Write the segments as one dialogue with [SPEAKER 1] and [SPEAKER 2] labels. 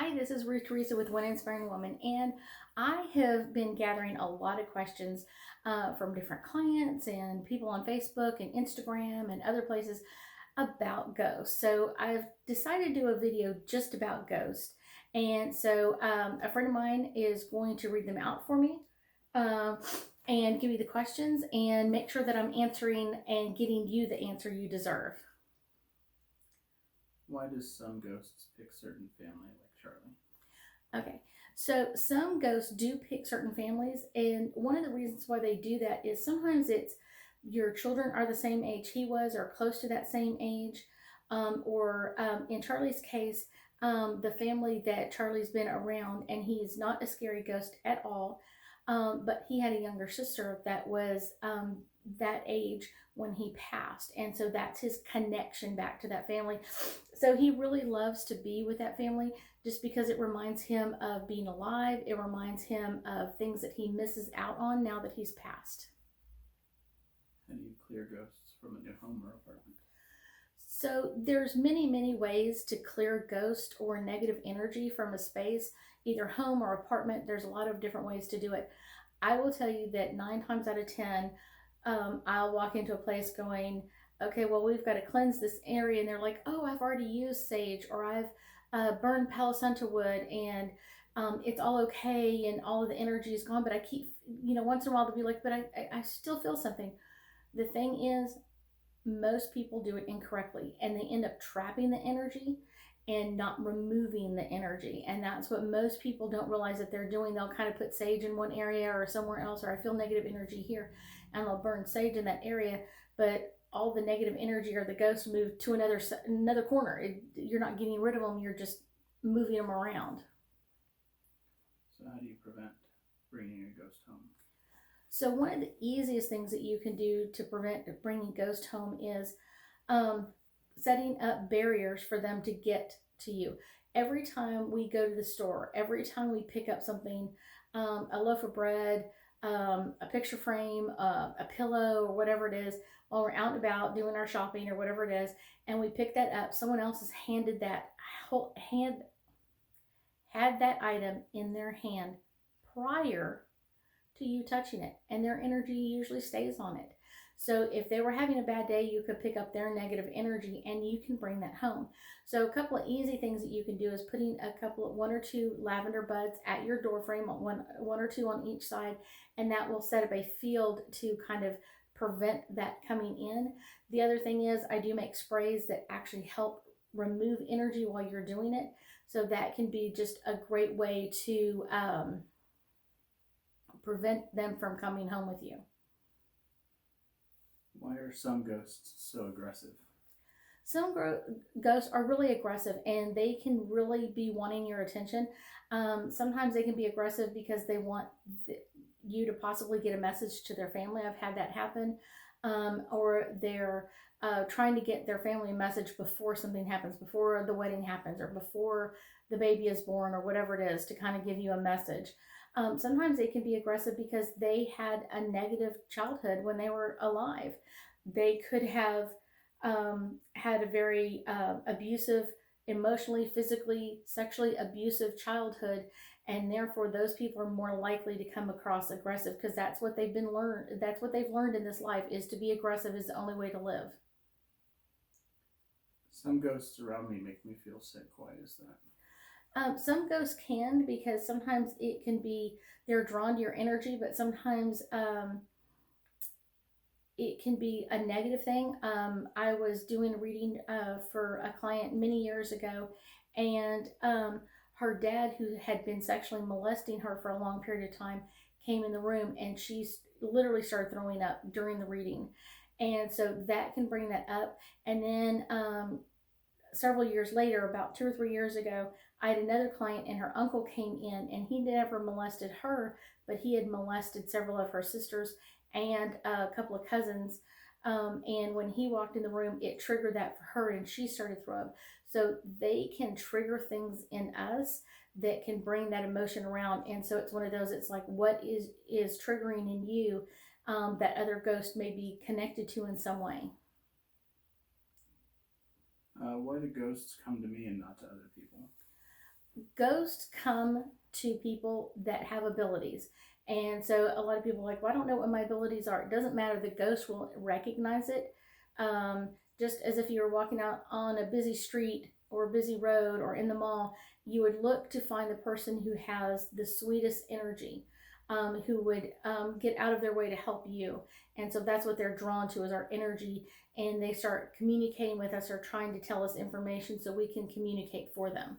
[SPEAKER 1] Hi, this is Ruth Theresa with One Inspiring Woman, and I have been gathering a lot of questions from different clients and people on Facebook and Instagram and other places about ghosts. So I've decided to do a video just about ghosts. And so a friend of mine is going to read them out for me um, and give you the questions and make sure that I'm answering and getting you the answer you deserve.
[SPEAKER 2] Why does some ghosts pick certain family like Charlie?
[SPEAKER 1] Okay, so some ghosts do pick certain families, and one of the reasons why they do that is sometimes it's your children are the same age he was or close to that same age, or in Charlie's case, the family that Charlie's been around, and he's not a scary ghost at all, but he had a younger sister that was that age when he passed, and so that's his connection back to that family. So he really loves to be with that family just because it reminds him of being alive. It reminds him of things that he misses out on now that he's passed.
[SPEAKER 2] How do you clear ghosts from a new home or apartment?
[SPEAKER 1] So there's many ways to clear ghost or negative energy from a space, either home or apartment. There's a lot of different ways to do it. I will tell you that 9 times out of 10, I'll walk into a place going, okay, well, we've got to cleanse this area. And they're like, oh, I've already used sage or I've burned Palo Santo wood and it's all okay and all of the energy is gone. But I keep, once in a while they'll be like, but I still feel something. The thing is, most people do it incorrectly and they end up trapping the energy and not removing the energy. And that's what most people don't realize that they're doing. They'll kind of put sage in one area or somewhere else, or I feel negative energy here, and they'll burn sage in that area, but all the negative energy or the ghosts move to another corner. You're not getting rid of them, you're just moving them around.
[SPEAKER 2] So, how do you prevent bringing a ghost home?
[SPEAKER 1] So one of the easiest things that you can do to prevent bringing ghost home is um, setting up barriers for them to get to you. Every time we go to the store, every time we pick up something, a loaf of bread, a picture frame, a pillow, or whatever it is, while we're out and about doing our shopping or whatever it is, and we pick that up, someone else has handed that whole hand had that item in their hand prior to you touching it, and their energy usually stays on it. So if they were having a bad day, you could pick up their negative energy and you can bring that home. So a couple of easy things that you can do is putting a couple of one or two lavender buds at your door frame, one or two on each side, and that will set up a field to kind of prevent that coming in. The other thing is I do make sprays that actually help remove energy while you're doing it. So that can be just a great way to prevent them from coming home with you.
[SPEAKER 2] Why are some ghosts so aggressive?
[SPEAKER 1] Some ghosts are really aggressive and they can really be wanting your attention. Sometimes they can be aggressive because they want you to possibly get a message to their family. I've had that happen. Or they're trying to get their family a message before something happens, before the wedding happens, or before the baby is born, or whatever it is, to kind of give you a message. Sometimes they can be aggressive because they had a negative childhood when they were alive. They could have had a very abusive, emotionally, physically, sexually abusive childhood, and therefore those people are more likely to come across aggressive because that's what they've learned in this life, is to be aggressive is the only way to live.
[SPEAKER 2] Some ghosts around me make me feel sick. Why is that?
[SPEAKER 1] Some ghosts can, because sometimes it can be they're drawn to your energy, but sometimes it can be a negative thing. I was doing a reading for a client many years ago, and her dad, who had been sexually molesting her for a long period of time, came in the room and she literally started throwing up during the reading. And so that can bring that up. And then several years later, about 2 or 3 years ago, I had another client and her uncle came in and he never molested her, but he had molested several of her sisters and a couple of cousins. And when he walked in the room, it triggered that for her and she started throwing up. So they can trigger things in us that can bring that emotion around. And so it's one of those, it's like, what is triggering in you that other ghost may be connected to in some way.
[SPEAKER 2] Why do ghosts come to me and not to other people?
[SPEAKER 1] Ghosts come to people that have abilities. And so a lot of people are like, well, I don't know what my abilities are. It doesn't matter. The ghost will recognize it. Um, just as if you were walking out on a busy street or a busy road or in the mall, you would look to find the person who has the sweetest energy, who would get out of their way to help you. And so that's what they're drawn to, is our energy. And they start communicating with us or trying to tell us information so we can communicate for them.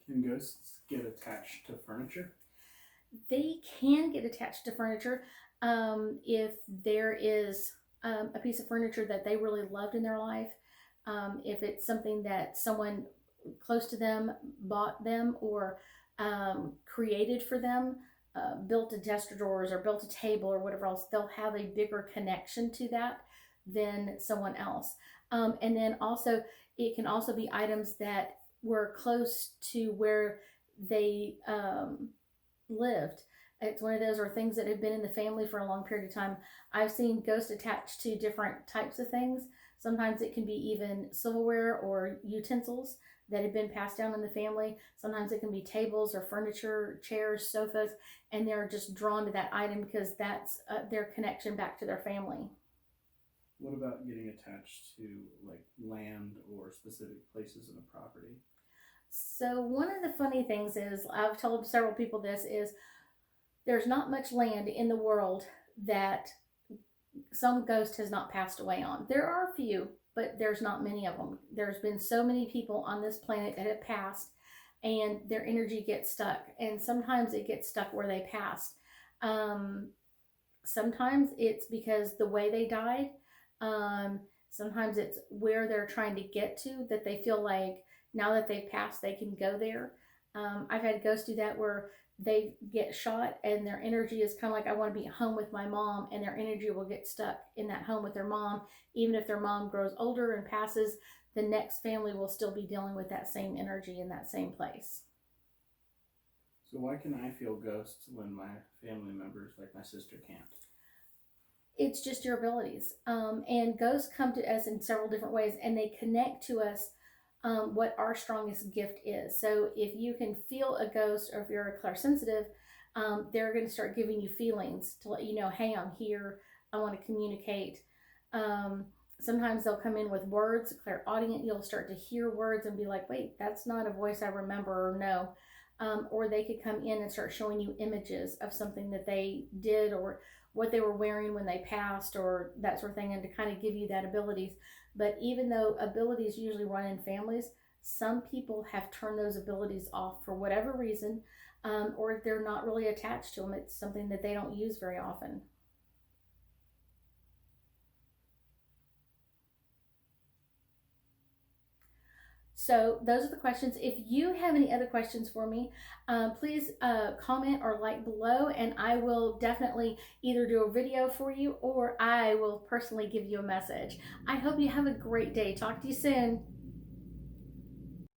[SPEAKER 2] Can ghosts get attached to furniture?
[SPEAKER 1] They can get attached to furniture if there is a piece of furniture that they really loved in their life. If it's something that someone close to them bought them or created for them, built a desk drawers or built a table or whatever else, they'll have a bigger connection to that than someone else. And then also, it can also be items that were close to where they lived. It's one of those, or things that have been in the family for a long period of time. I've seen ghosts attached to different types of things. Sometimes it can be even silverware or utensils that have been passed down in the family. Sometimes it can be tables or furniture, chairs, sofas, and they're just drawn to that item because that's their connection back to their family.
[SPEAKER 2] What about getting attached to like land or specific places in a property?
[SPEAKER 1] So one of the funny things is, I've told several people this, is there's not much land in the world that some ghost has not passed away on. There are a few, but there's not many of them. There's been so many people on this planet that have passed, and their energy gets stuck. And sometimes it gets stuck where they passed. Sometimes it's because the way they died. Sometimes it's where they're trying to get to, that they feel like now that they've passed, they can go there. I've had ghosts do that where they get shot and their energy is kind of like, I want to be home with my mom, and their energy will get stuck in that home with their mom. Even if their mom grows older and passes, the next family will still be dealing with that same energy in that same place.
[SPEAKER 2] So why can I feel ghosts when my family members, like my sister, can't?
[SPEAKER 1] It's just your abilities. And ghosts come to us in several different ways, and they connect to us what our strongest gift is. So if you can feel a ghost, or if you're a clairsensitive, they're going to start giving you feelings to let you know, hey, I'm here. I want to communicate. Sometimes they'll come in with words. Clairaudient, you'll start to hear words and be like, wait, that's not a voice I remember, or no. Or they could come in and start showing you images of something that they did, or what they were wearing when they passed, or that sort of thing, and to kind of give you that abilities. But even though abilities usually run in families, some people have turned those abilities off for whatever reason, or they're not really attached to them. It's something that they don't use very often. So those are the questions. If you have any other questions for me, please comment or like below, and I will definitely either do a video for you, or I will personally give you a message. I hope you have a great day. Talk to you soon.